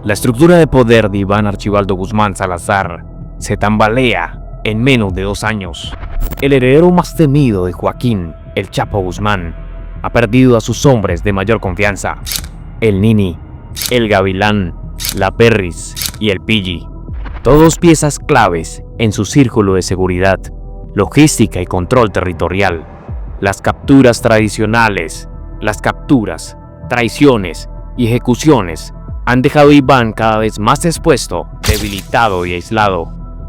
La estructura de poder de Iván Archibaldo Guzmán Salazar se tambalea en menos de 2 años. El heredero más temido de Joaquín, el Chapo Guzmán, ha perdido a sus hombres de mayor confianza: el Nini, el Gavilán, la Perris y el Pilli. Todos piezas claves en su círculo de seguridad, logística y control territorial. Las capturas tradicionales, las capturas, traiciones y ejecuciones han dejado a Iván cada vez más expuesto, debilitado y aislado.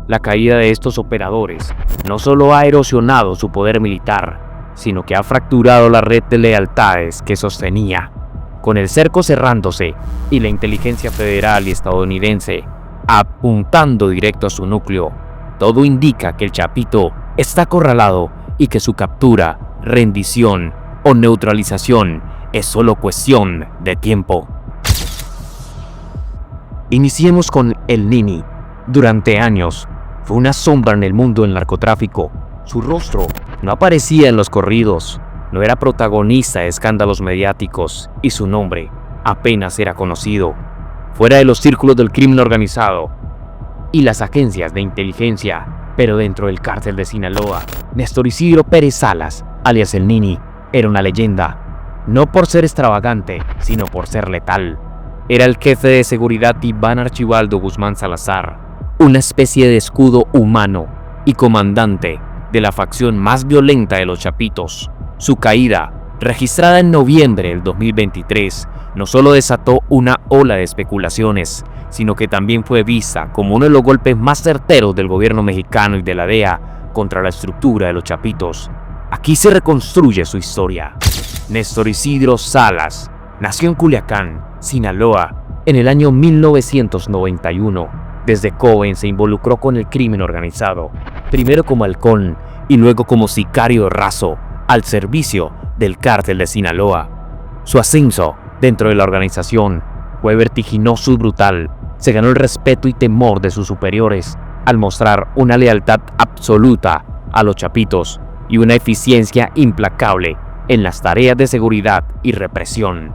La caída de estos operadores no solo ha erosionado su poder militar, sino que ha fracturado la red de lealtades que sostenía. Con el cerco cerrándose y la inteligencia federal y estadounidense apuntando directo a su núcleo, todo indica que el Chapito está acorralado y que su captura, rendición o neutralización es solo cuestión de tiempo. Iniciemos con el Nini. Durante años fue una sombra en el mundo del narcotráfico. Su rostro no aparecía en los corridos, no era protagonista de escándalos mediáticos y su nombre apenas era conocido. Fuera de los círculos del crimen organizado y las agencias de inteligencia, pero dentro del cártel de Sinaloa, Néstor Isidro Pérez Salas, alias el Nini, era una leyenda, no por ser extravagante, sino por ser letal. Era el jefe de seguridad Iván Archibaldo Guzmán Salazar, una especie de escudo humano y comandante de la facción más violenta de los Chapitos. Su caída, registrada en noviembre del 2023, no solo desató una ola de especulaciones, sino que también fue vista como uno de los golpes más certeros del gobierno mexicano y de la DEA contra la estructura de los Chapitos. Aquí se reconstruye su historia. Néstor Isidro Salas nació en Culiacán, Sinaloa, en el año 1991. Desde joven se involucró con el crimen organizado, primero como halcón y luego como sicario raso, al servicio del cártel de Sinaloa. Su ascenso dentro de la organización fue vertiginoso y brutal. Se ganó el respeto y temor de sus superiores al mostrar una lealtad absoluta a los Chapitos y una eficiencia implacable en las tareas de seguridad y represión.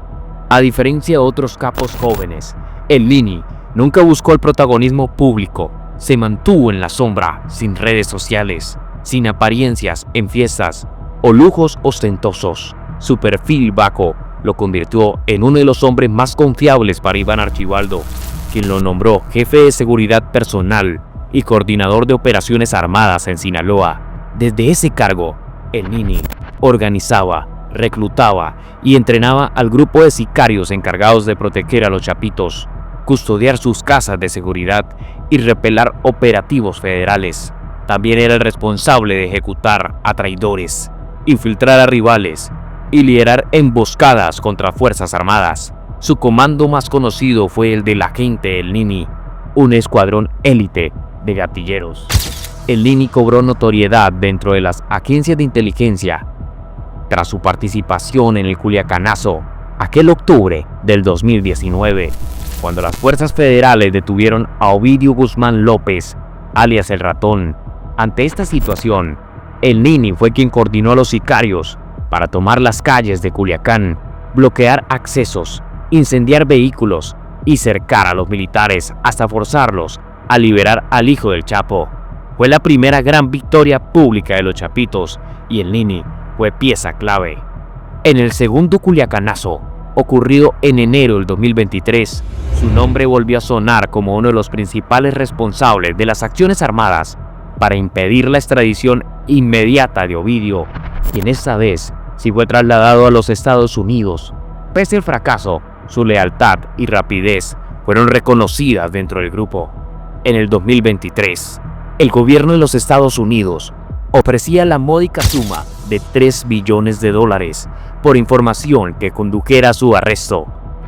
A diferencia de otros capos jóvenes, el Nini nunca buscó el protagonismo público. Se mantuvo en la sombra, sin redes sociales, sin apariencias en fiestas o lujos ostentosos. Su perfil bajo lo convirtió en uno de los hombres más confiables para Iván Archibaldo, quien lo nombró jefe de seguridad personal y coordinador de operaciones armadas en Sinaloa. Desde ese cargo, el Nini organizaba, reclutaba y entrenaba al grupo de sicarios encargados de proteger a los Chapitos, custodiar sus casas de seguridad y repelar operativos federales. También era el responsable de ejecutar a traidores, infiltrar a rivales y liderar emboscadas contra fuerzas armadas. Su comando más conocido fue el del agente El Nini, un escuadrón élite de gatilleros. El Nini cobró notoriedad dentro de las agencias de inteligencia tras su participación en el Culiacanazo, aquel octubre del 2019, cuando las fuerzas federales detuvieron a Ovidio Guzmán López, alias El Ratón. Ante esta situación, el Nini fue quien coordinó a los sicarios para tomar las calles de Culiacán, bloquear accesos, incendiar vehículos y cercar a los militares hasta forzarlos a liberar al hijo del Chapo. Fue la primera gran victoria pública de los Chapitos y el Nini fue pieza clave. En el segundo Culiacanazo, ocurrido en enero del 2023, su nombre volvió a sonar como uno de los principales responsables de las acciones armadas para impedir la extradición inmediata de Ovidio, quien esta vez sí fue trasladado a los Estados Unidos. Pese al fracaso, su lealtad y rapidez fueron reconocidas dentro del grupo. En el 2023, el gobierno de los Estados Unidos ofrecía la módica suma de $3 billones por información que condujera a su arresto.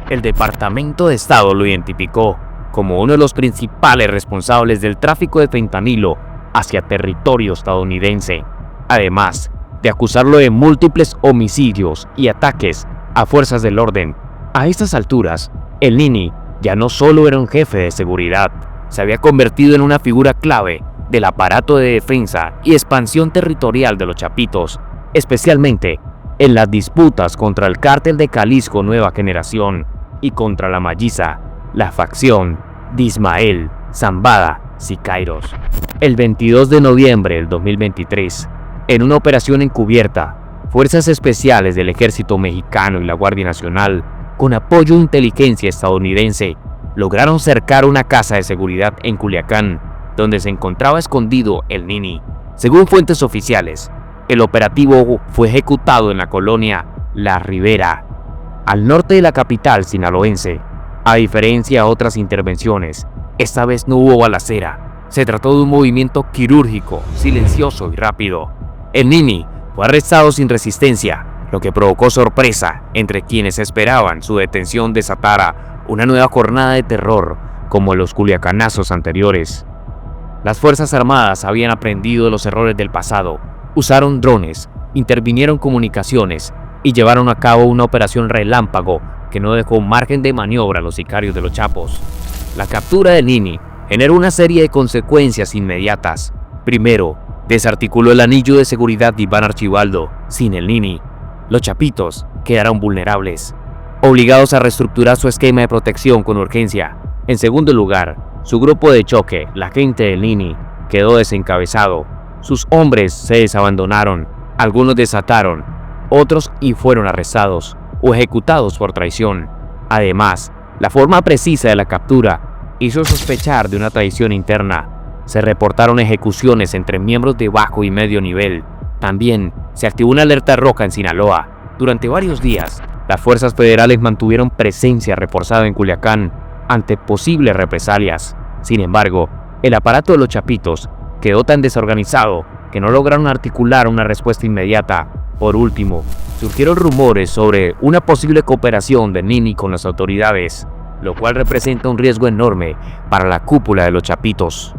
El Departamento de Estado lo identificó como uno de los principales responsables del tráfico de fentanilo hacia territorio estadounidense, además de acusarlo de múltiples homicidios y ataques a fuerzas del orden. A estas alturas, el Nini ya no solo era un jefe de seguridad, se había convertido en una figura clave del aparato de defensa y expansión territorial de los Chapitos, especialmente en las disputas contra el cártel de Jalisco Nueva Generación y contra la Malliza. la facción de Ismael Zambada Siqueiros. El 22 de noviembre del 2023, en una operación encubierta, fuerzas especiales del ejército mexicano y la Guardia Nacional, con apoyo de inteligencia estadounidense, lograron cercar una casa de seguridad en Culiacán, donde se encontraba escondido el Nini. Según fuentes oficiales, el operativo fue ejecutado en la colonia La Ribera, al norte de la capital sinaloense. A diferencia de otras intervenciones, esta vez no hubo balacera. Se trató de un movimiento quirúrgico, silencioso y rápido. El Nini fue arrestado sin resistencia, lo que provocó sorpresa entre quienes esperaban su detención desatara una nueva jornada de terror como los culiacanazos anteriores. Las Fuerzas Armadas habían aprendido de los errores del pasado, usaron drones, intervinieron comunicaciones y llevaron a cabo una operación relámpago que no dejó margen de maniobra a los sicarios de los Chapos. La captura de Nini generó una serie de consecuencias inmediatas. Primero, desarticuló el anillo de seguridad de Iván Archibaldo. Sin el Nini, los Chapitos quedaron vulnerables, obligados a reestructurar su esquema de protección con urgencia. En segundo lugar, su grupo de choque, la gente del Nini, quedó desencabezado. Sus hombres se desabandonaron, algunos desataron, otros y fueron arrestados o ejecutados por traición. Además, la forma precisa de la captura hizo sospechar de una traición interna. Se reportaron ejecuciones entre miembros de bajo y medio nivel. También se activó una alerta roja en Sinaloa. Durante varios días, las fuerzas federales mantuvieron presencia reforzada en Culiacán ante posibles represalias. Sin embargo, el aparato de los Chapitos quedó tan desorganizado que no lograron articular una respuesta inmediata. Por último, surgieron rumores sobre una posible cooperación de Nini con las autoridades, lo cual representa un riesgo enorme para la cúpula de los Chapitos.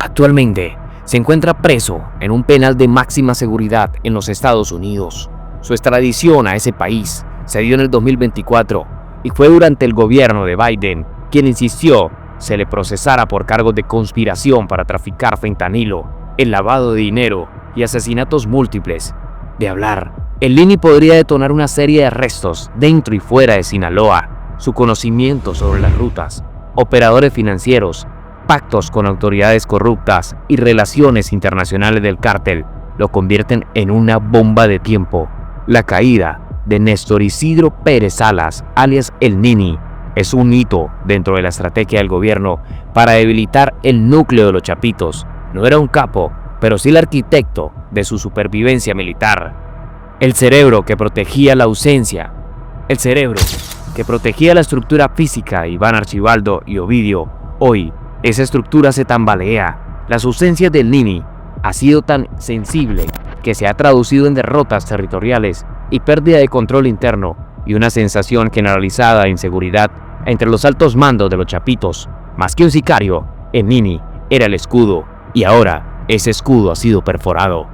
Actualmente, se encuentra preso en un penal de máxima seguridad en los Estados Unidos. Su extradición a ese país se dio en el 2024 y fue durante el gobierno de Biden quien insistió se le procesara por cargos de conspiración para traficar fentanilo, el lavado de dinero y asesinatos múltiples. De hablar, el Nini podría detonar una serie de arrestos dentro y fuera de Sinaloa. Su conocimiento sobre las rutas, operadores financieros, pactos con autoridades corruptas y relaciones internacionales del cártel lo convierten en una bomba de tiempo. La caída de Néstor Isidro Pérez Salas, alias el Nini, es un hito dentro de la estrategia del gobierno para debilitar el núcleo de los Chapitos. No era un capo, pero sí el arquitecto de su supervivencia militar. El cerebro que protegía la ausencia. El cerebro que protegía la estructura física de Iván Archibaldo y Ovidio. Hoy, esa estructura se tambalea. Las ausencias del Nini ha sido tan sensible que se ha traducido en derrotas territoriales y pérdida de control interno y una sensación generalizada de inseguridad entre los altos mandos de los Chapitos. Más que un sicario, el Nini era el escudo y ahora ese escudo ha sido perforado.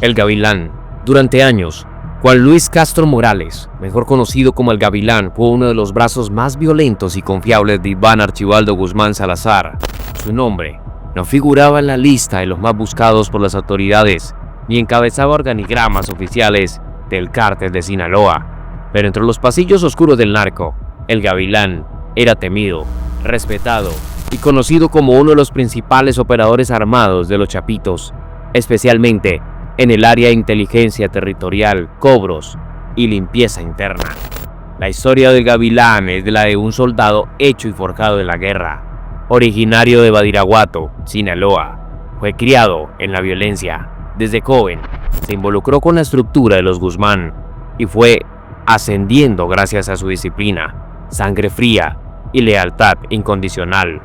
El Gavilán. Durante años, Juan Luis Castro Morales, mejor conocido como el Gavilán, fue uno de los brazos más violentos y confiables de Iván Archibaldo Guzmán Salazar. Su nombre no figuraba en la lista de los más buscados por las autoridades, ni encabezaba organigramas oficiales del cártel de Sinaloa. Pero entre los pasillos oscuros del narco, el Gavilán era temido, respetado y conocido como uno de los principales operadores armados de los Chapitos, especialmente en el área de inteligencia territorial, cobros y limpieza interna. La historia del Gavilán es la de un soldado hecho y forjado en la guerra. Originario de Badiraguato, Sinaloa, fue criado en la violencia. Desde joven se involucró con la estructura de los Guzmán y fue ascendiendo gracias a su disciplina, sangre fría y lealtad incondicional.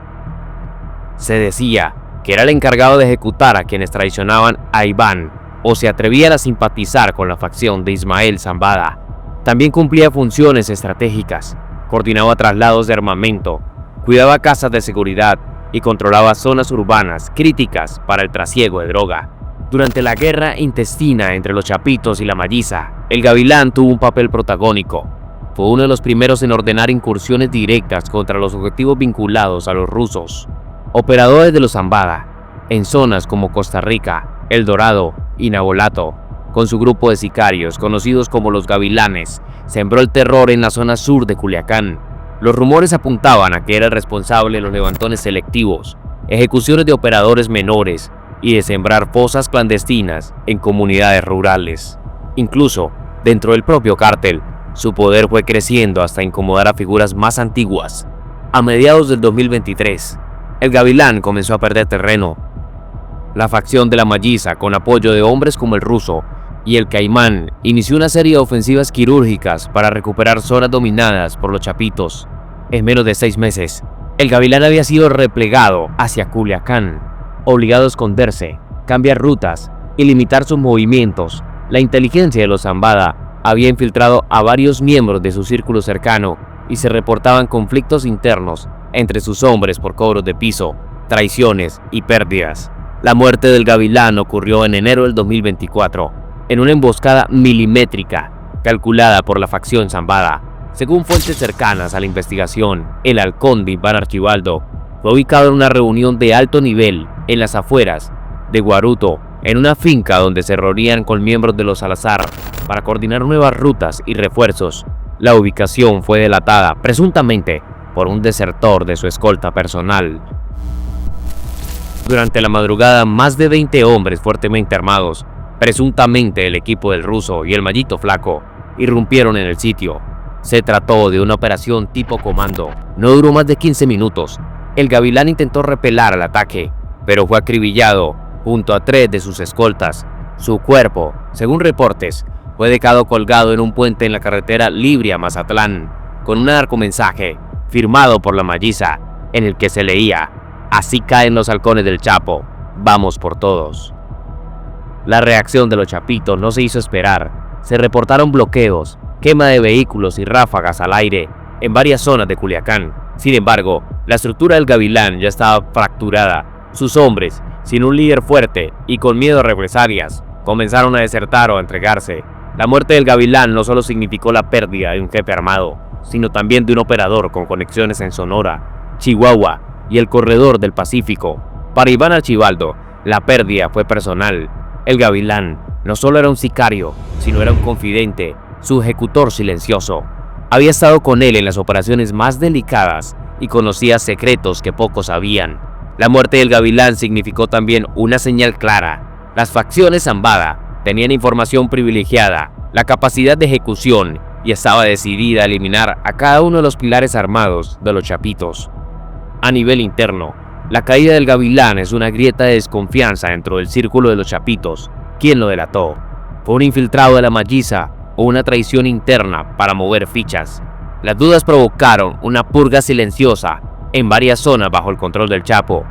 Se decía que era el encargado de ejecutar a quienes traicionaban a Iván o se atrevían a simpatizar con la facción de Ismael Zambada. También cumplía funciones estratégicas, coordinaba traslados de armamento, cuidaba casas de seguridad y controlaba zonas urbanas críticas para el trasiego de droga. Durante la guerra intestina entre los Chapitos y la Malliza, el Gavilán tuvo un papel protagónico. Fue uno de los primeros en ordenar incursiones directas contra los objetivos vinculados a los rusos. Operadores de los Zambada, en zonas como Costa Rica, El Dorado y Nabolato, con su grupo de sicarios conocidos como los Gavilanes, sembró el terror en la zona sur de Culiacán. Los rumores apuntaban a que era el responsable de los levantones selectivos, ejecuciones de operadores menores y de sembrar fosas clandestinas en comunidades rurales. Incluso, dentro del propio cártel, su poder fue creciendo hasta incomodar a figuras más antiguas. A mediados del 2023, el Gavilán comenzó a perder terreno. La facción de la Malliza, con apoyo de hombres como el Ruso y el Caimán, inició una serie de ofensivas quirúrgicas para recuperar zonas dominadas por los Chapitos. En menos de 6 meses, el Gavilán había sido replegado hacia Culiacán, obligado a esconderse, cambiar rutas y limitar sus movimientos. La inteligencia de los Zambada había infiltrado a varios miembros de su círculo cercano y se reportaban conflictos internos entre sus hombres por cobros de piso, traiciones y pérdidas. La muerte del Gavilán ocurrió en enero del 2024, en una emboscada milimétrica calculada por la facción Zambada. Según fuentes cercanas a la investigación, el halcón de Iván Archibaldo fue ubicado en una reunión de alto nivel en las afueras de Guaruto, en una finca donde se reunían con miembros de los Salazar para coordinar nuevas rutas y refuerzos. La ubicación fue delatada, presuntamente, por un desertor de su escolta personal. Durante la madrugada, más de 20 hombres fuertemente armados, presuntamente el equipo del Ruso y el Mallito Flaco, irrumpieron en el sitio. Se trató de una operación tipo comando. No duró más de 15 minutos. El Gavilán intentó repeler el ataque, pero fue acribillado junto a 3 de sus escoltas. Su cuerpo, según reportes, fue dejado colgado en un puente en la carretera Libria-Mazatlán, con un narcomensaje firmado por la Malliza, en el que se leía: "Así caen los halcones del Chapo, vamos por todos". La reacción de los Chapitos no se hizo esperar. Se reportaron bloqueos, quema de vehículos y ráfagas al aire en varias zonas de Culiacán. Sin embargo, la estructura del Gavilán ya estaba fracturada. Sus hombres, sin un líder fuerte y con miedo a represalias, comenzaron a desertar o a entregarse. La muerte del Gavilán no solo significó la pérdida de un jefe armado, sino también de un operador con conexiones en Sonora, Chihuahua y el corredor del Pacífico. Para Iván Archibaldo, la pérdida fue personal. El Gavilán no solo era un sicario, sino era un confidente, su ejecutor silencioso. Había estado con él en las operaciones más delicadas y conocía secretos que pocos sabían. La muerte del Gavilán significó también una señal clara. Las facciones Zambada tenían información privilegiada, la capacidad de ejecución, y estaba decidida a eliminar a cada uno de los pilares armados de los Chapitos. A nivel interno, la caída del Gavilán es una grieta de desconfianza dentro del círculo de los Chapitos. ¿Quién lo delató? ¿Fue un infiltrado de la Malliza o una traición interna para mover fichas? Las dudas provocaron una purga silenciosa en varias zonas bajo el control del Chapo.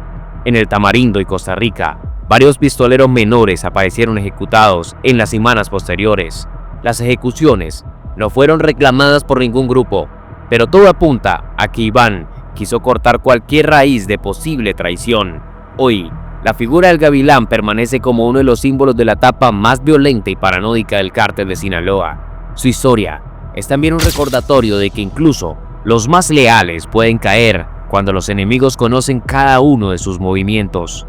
En el Tamarindo y Costa Rica, varios pistoleros menores aparecieron ejecutados en las semanas posteriores. Las ejecuciones no fueron reclamadas por ningún grupo, pero todo apunta a que Iván quiso cortar cualquier raíz de posible traición. Hoy, la figura del Gavilán permanece como uno de los símbolos de la etapa más violenta y paranoica del cártel de Sinaloa. Su historia es también un recordatorio de que incluso los más leales pueden caer cuando los enemigos conocen cada uno de sus movimientos.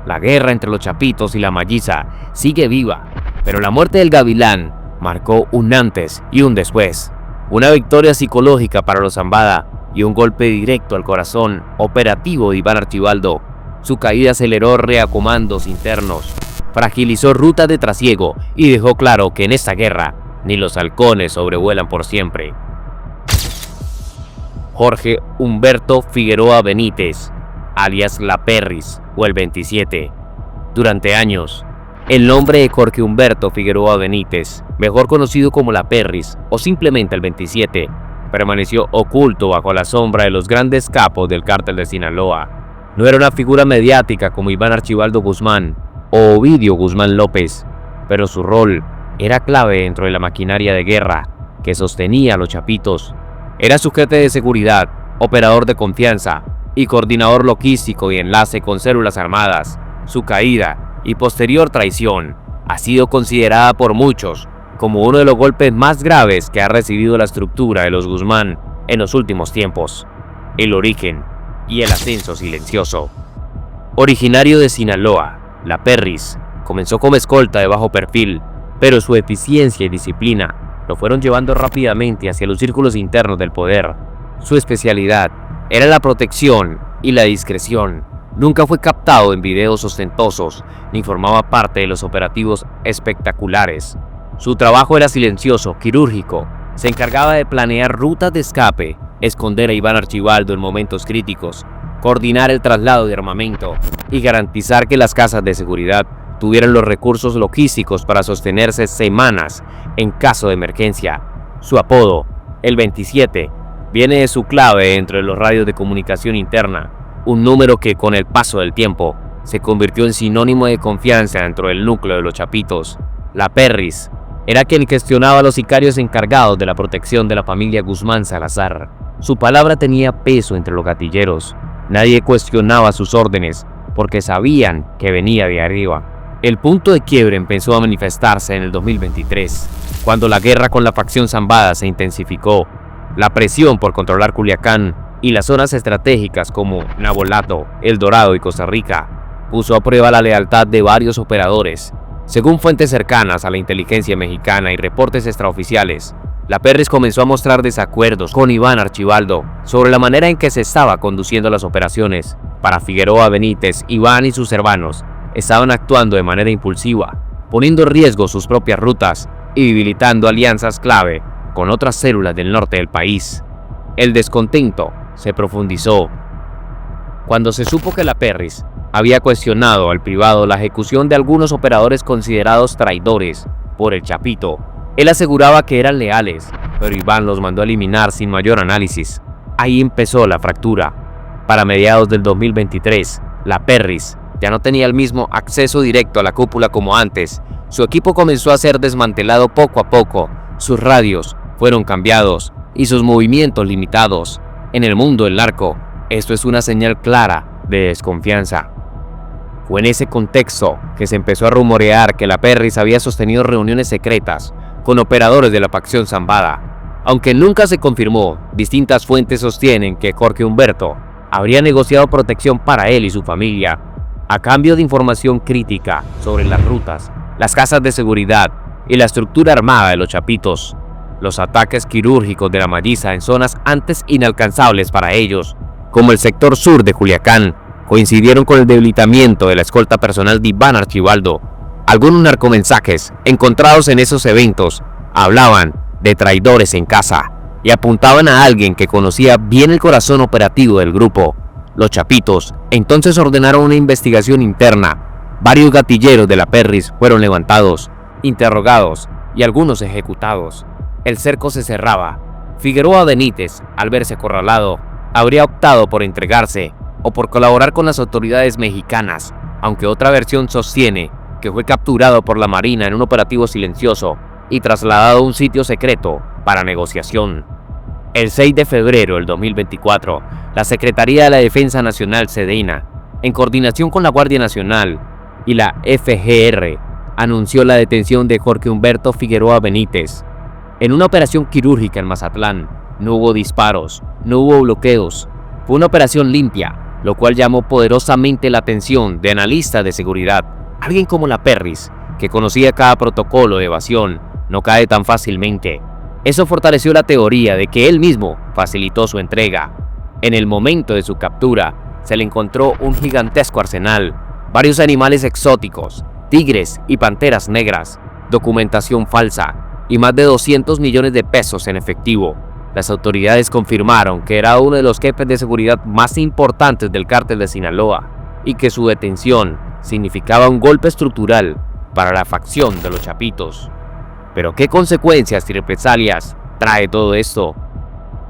La guerra entre los Chapitos y la Malliza sigue viva, pero la muerte del Gavilán marcó un antes y un después. Una victoria psicológica para los Zambada y un golpe directo al corazón operativo de Iván Archibaldo. Su caída aceleró reacomandos internos, fragilizó rutas de trasiego y dejó claro que en esta guerra ni los halcones sobrevuelan por siempre. Jorge Humberto Figueroa Benítez, alias La Perris o el 27. Durante años, el nombre de Jorge Humberto Figueroa Benítez, mejor conocido como La Perris o simplemente el 27, permaneció oculto bajo la sombra de los grandes capos del cártel de Sinaloa. No era una figura mediática como Iván Archibaldo Guzmán o Ovidio Guzmán López, pero su rol era clave dentro de la maquinaria de guerra que sostenía a los Chapitos. Era su jefe de seguridad, operador de confianza y coordinador logístico y enlace con células armadas. Su caída y posterior traición ha sido considerada por muchos como uno de los golpes más graves que ha recibido la estructura de los Guzmán en los últimos tiempos. El origen y el ascenso silencioso. Originario de Sinaloa, La Perris comenzó como escolta de bajo perfil, pero su eficiencia y disciplina lo fueron llevando rápidamente hacia los círculos internos del poder. Su especialidad era la protección y la discreción. Nunca fue captado en videos ostentosos ni formaba parte de los operativos espectaculares. Su trabajo era silencioso, quirúrgico. Se encargaba de planear rutas de escape, esconder a Iván Archibaldo en momentos críticos, coordinar el traslado de armamento y garantizar que las casas de seguridad tuvieran los recursos logísticos para sostenerse semanas en caso de emergencia. Su apodo, el 27, viene de su clave dentro de los radios de comunicación interna, un número que con el paso del tiempo se convirtió en sinónimo de confianza dentro del núcleo de los Chapitos. La Perris era quien gestionaba a los sicarios encargados de la protección de la familia Guzmán Salazar. Su palabra tenía peso entre los gatilleros. Nadie cuestionaba sus órdenes porque sabían que venía de arriba. El punto de quiebre empezó a manifestarse en el 2023, cuando la guerra con la facción Zambada se intensificó. La presión por controlar Culiacán y las zonas estratégicas como Nabolato, El Dorado y Costa Rica puso a prueba la lealtad de varios operadores. Según fuentes cercanas a la inteligencia mexicana y reportes extraoficiales, la Perris comenzó a mostrar desacuerdos con Iván Archibaldo sobre la manera en que se estaba conduciendo las operaciones. Para Figueroa Benítez, Iván y sus hermanos estaban actuando de manera impulsiva, poniendo en riesgo sus propias rutas y debilitando alianzas clave con otras células del norte del país. El descontento se profundizó cuando se supo que la Perris había cuestionado al privado la ejecución de algunos operadores considerados traidores por el Chapito. Él aseguraba que eran leales, pero Iván los mandó a eliminar sin mayor análisis. Ahí empezó la fractura. Para mediados del 2023, la Perris ya no tenía el mismo acceso directo a la cúpula como antes. Su equipo comenzó a ser desmantelado poco a poco, sus radios fueron cambiados y sus movimientos limitados. En el mundo del narco, esto es una señal clara de desconfianza. Fue en ese contexto que se empezó a rumorear que la Perris había sostenido reuniones secretas con operadores de la facción Zambada. Aunque nunca se confirmó, distintas fuentes sostienen que Jorge Humberto habría negociado protección para él y su familia, a cambio de información crítica sobre las rutas, las casas de seguridad y la estructura armada de los Chapitos. Los ataques quirúrgicos de la Malliza en zonas antes inalcanzables para ellos, como el sector sur de Culiacán, coincidieron con el debilitamiento de la escolta personal de Iván Archibaldo. Algunos narcomensajes encontrados en esos eventos hablaban de traidores en casa y apuntaban a alguien que conocía bien el corazón operativo del grupo. Los Chapitos entonces ordenaron una investigación interna. Varios gatilleros de la Perris fueron levantados, interrogados y algunos ejecutados. El cerco se cerraba. Figueroa Benítez, al verse acorralado, habría optado por entregarse o por colaborar con las autoridades mexicanas, aunque otra versión sostiene que fue capturado por la Marina en un operativo silencioso y trasladado a un sitio secreto para negociación. El 6 de febrero del 2024, la Secretaría de la Defensa Nacional SEDENA, en coordinación con la Guardia Nacional y la FGR, anunció la detención de Jorge Humberto Figueroa Benítez. En una operación quirúrgica en Mazatlán, no hubo disparos, no hubo bloqueos. Fue una operación limpia, lo cual llamó poderosamente la atención de analistas de seguridad. Alguien como la Perris, que conocía cada protocolo de evasión, no cae tan fácilmente. Eso fortaleció la teoría de que él mismo facilitó su entrega. En el momento de su captura, se le encontró un gigantesco arsenal, varios animales exóticos, tigres y panteras negras, documentación falsa y más de 200 millones de pesos en efectivo. Las autoridades confirmaron que era uno de los jefes de seguridad más importantes del cártel de Sinaloa y que su detención significaba un golpe estructural para la facción de los Chapitos. Pero ¿qué consecuencias y represalias trae todo esto?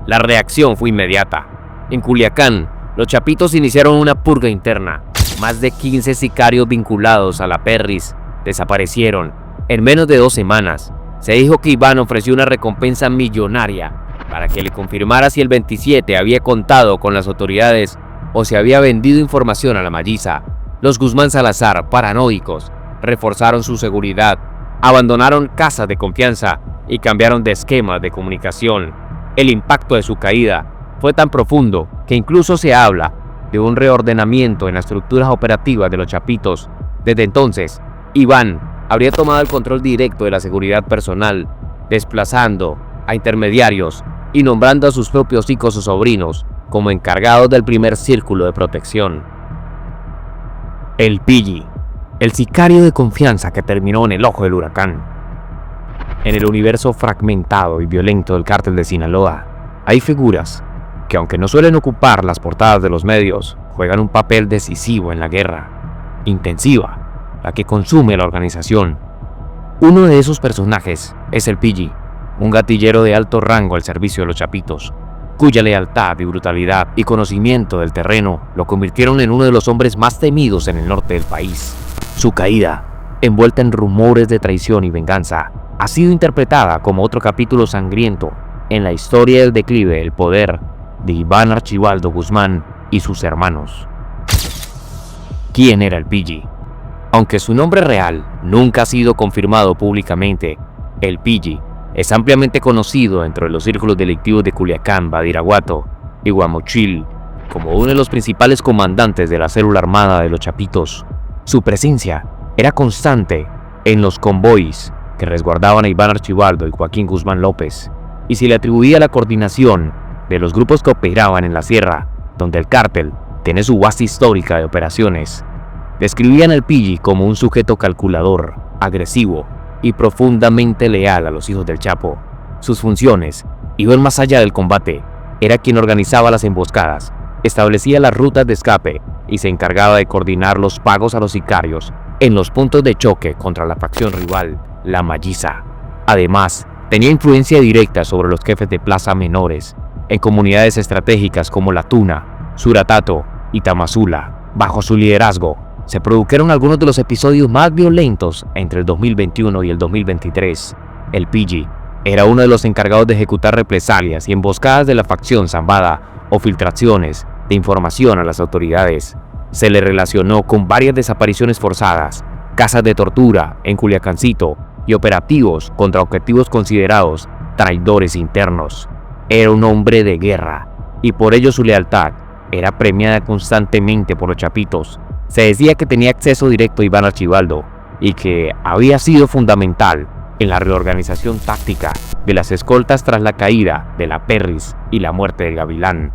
La reacción fue inmediata. En Culiacán, los Chapitos iniciaron una purga interna. Más de 15 sicarios vinculados a la Perris desaparecieron. En menos de 2 semanas, se dijo que Iván ofreció una recompensa millonaria para que le confirmara si el 27 había contado con las autoridades o si había vendido información a la Malliza. Los Guzmán Salazar, paranoicos, reforzaron su seguridad, abandonaron casas de confianza y cambiaron de esquema de comunicación. El impacto de su caída fue tan profundo que incluso se habla de un reordenamiento en las estructuras operativas de los Chapitos. Desde entonces, Iván habría tomado el control directo de la seguridad personal, desplazando a intermediarios y nombrando a sus propios hijos o sobrinos como encargados del primer círculo de protección. El Pidgey, el sicario de confianza que terminó en el ojo del huracán. En el universo fragmentado y violento del Cártel de Sinaloa, hay figuras que, aunque no suelen ocupar las portadas de los medios, juegan un papel decisivo en la guerra intensiva, la que consume la organización. Uno de esos personajes es el Pidgey, un gatillero de alto rango al servicio de los Chapitos, cuya lealtad y brutalidad y conocimiento del terreno lo convirtieron en uno de los hombres más temidos en el norte del país. Su caída, envuelta en rumores de traición y venganza, ha sido interpretada como otro capítulo sangriento en la historia del declive del poder de Iván Archibaldo Guzmán y sus hermanos. ¿Quién era el Pidgey? Aunque su nombre real nunca ha sido confirmado públicamente, el Pidgey es ampliamente conocido dentro de los círculos delictivos de Culiacán, Badiraguato y Guamuchil como uno de los principales comandantes de la célula armada de los Chapitos. Su presencia era constante en los convoys que resguardaban a Iván Archibaldo y Joaquín Guzmán López, y se le atribuía la coordinación de los grupos que operaban en la sierra, donde el cártel tiene su base histórica de operaciones. Describían al Pidgey como un sujeto calculador, agresivo y profundamente leal a los hijos del Chapo. Sus funciones iban más allá del combate. Era quien organizaba las emboscadas, establecía las rutas de escape y se encargaba de coordinar los pagos a los sicarios en los puntos de choque contra la facción rival, la Malliza. Además, tenía influencia directa sobre los jefes de plaza menores en comunidades estratégicas como La Tuna, Suratato y Tamazula. Bajo su liderazgo, se produjeron algunos de los episodios más violentos entre el 2021 y el 2023. El Pidgey era uno de los encargados de ejecutar represalias y emboscadas de la facción Zambada o filtraciones de información a las autoridades. Se le relacionó con varias desapariciones forzadas, casas de tortura en Culiacancito y operativos contra objetivos considerados traidores internos. Era un hombre de guerra y por ello su lealtad era premiada constantemente por los Chapitos. Se decía que tenía acceso directo a Iván Archibaldo y que había sido fundamental en la reorganización táctica de las escoltas tras la caída de la Perris y la muerte del Gavilán.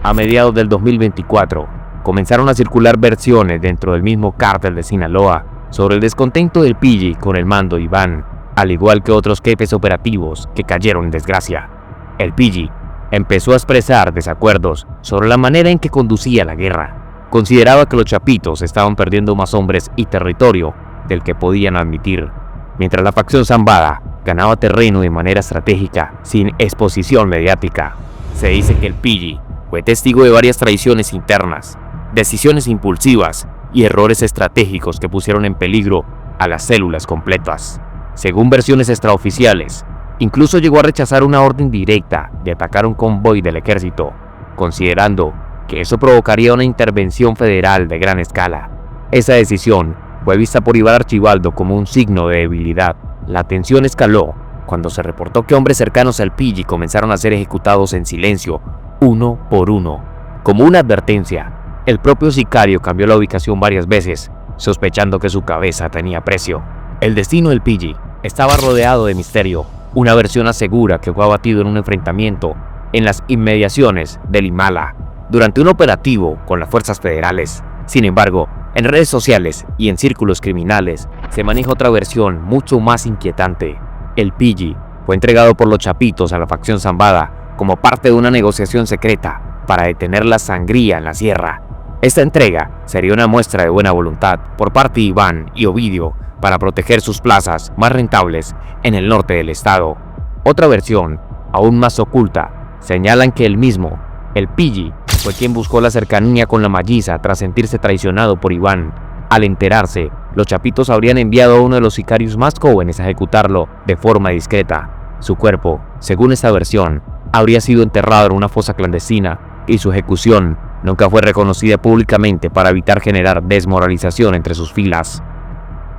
A mediados del 2024, comenzaron a circular versiones dentro del mismo cártel de Sinaloa sobre el descontento del Pidgey con el mando de Iván, al igual que otros jefes operativos que cayeron en desgracia. El Pidgey empezó a expresar desacuerdos sobre la manera en que conducía la guerra. Consideraba que los Chapitos estaban perdiendo más hombres y territorio del que podían admitir, mientras la facción Zambada ganaba terreno de manera estratégica sin exposición mediática. Se dice que el Pidgey fue testigo de varias traiciones internas, decisiones impulsivas y errores estratégicos que pusieron en peligro a las células completas. Según versiones extraoficiales, incluso llegó a rechazar una orden directa de atacar un convoy del ejército, considerando que eso provocaría una intervención federal de gran escala. Esa decisión fue vista por Iván Archibaldo como un signo de debilidad. La tensión escaló cuando se reportó que hombres cercanos al Pidgey comenzaron a ser ejecutados en silencio, uno por uno. Como una advertencia, el propio sicario cambió la ubicación varias veces, sospechando que su cabeza tenía precio. El destino del Pidgey estaba rodeado de misterio. Una versión asegura que fue abatido en un enfrentamiento en las inmediaciones del Himala durante un operativo con las fuerzas federales. Sin embargo, en redes sociales y en círculos criminales se maneja otra versión mucho más inquietante. El Pidgey fue entregado por los Chapitos a la facción Zambada como parte de una negociación secreta para detener la sangría en la sierra. Esta entrega sería una muestra de buena voluntad por parte de Iván y Ovidio para proteger sus plazas más rentables en el norte del estado. Otra versión, aún más oculta, señalan que el mismo, el Pidgey, fue quien buscó la cercanía con la Malliza tras sentirse traicionado por Iván. Al enterarse, los Chapitos habrían enviado a uno de los sicarios más jóvenes a ejecutarlo de forma discreta. Su cuerpo, según esta versión, habría sido enterrado en una fosa clandestina y su ejecución nunca fue reconocida públicamente para evitar generar desmoralización entre sus filas.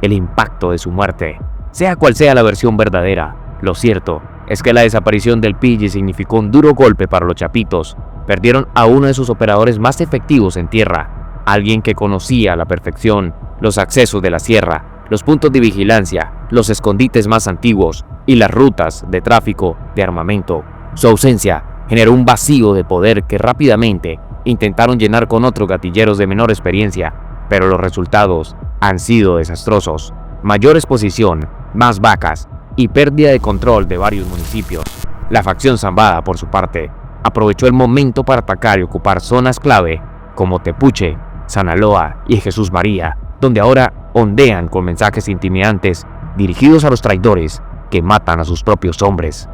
El impacto de su muerte, sea cual sea la versión verdadera, lo cierto es que la desaparición del Pidgey significó un duro golpe para los Chapitos. Perdieron a uno de sus operadores más efectivos en tierra, alguien que conocía a la perfección los accesos de la sierra los puntos de vigilancia, los escondites más antiguos y las rutas de tráfico de armamento. Su ausencia generó un vacío de poder que rápidamente intentaron llenar con otros gatilleros de menor experiencia, pero los resultados han sido desastrosos. Mayor exposición, más vacas y pérdida de control de varios municipios. La facción Zambada, por su parte, aprovechó el momento para atacar y ocupar zonas clave como Tepuche, Sanaloa y Jesús María, donde ahora ondean con mensajes intimidantes dirigidos a los traidores que matan a sus propios hombres.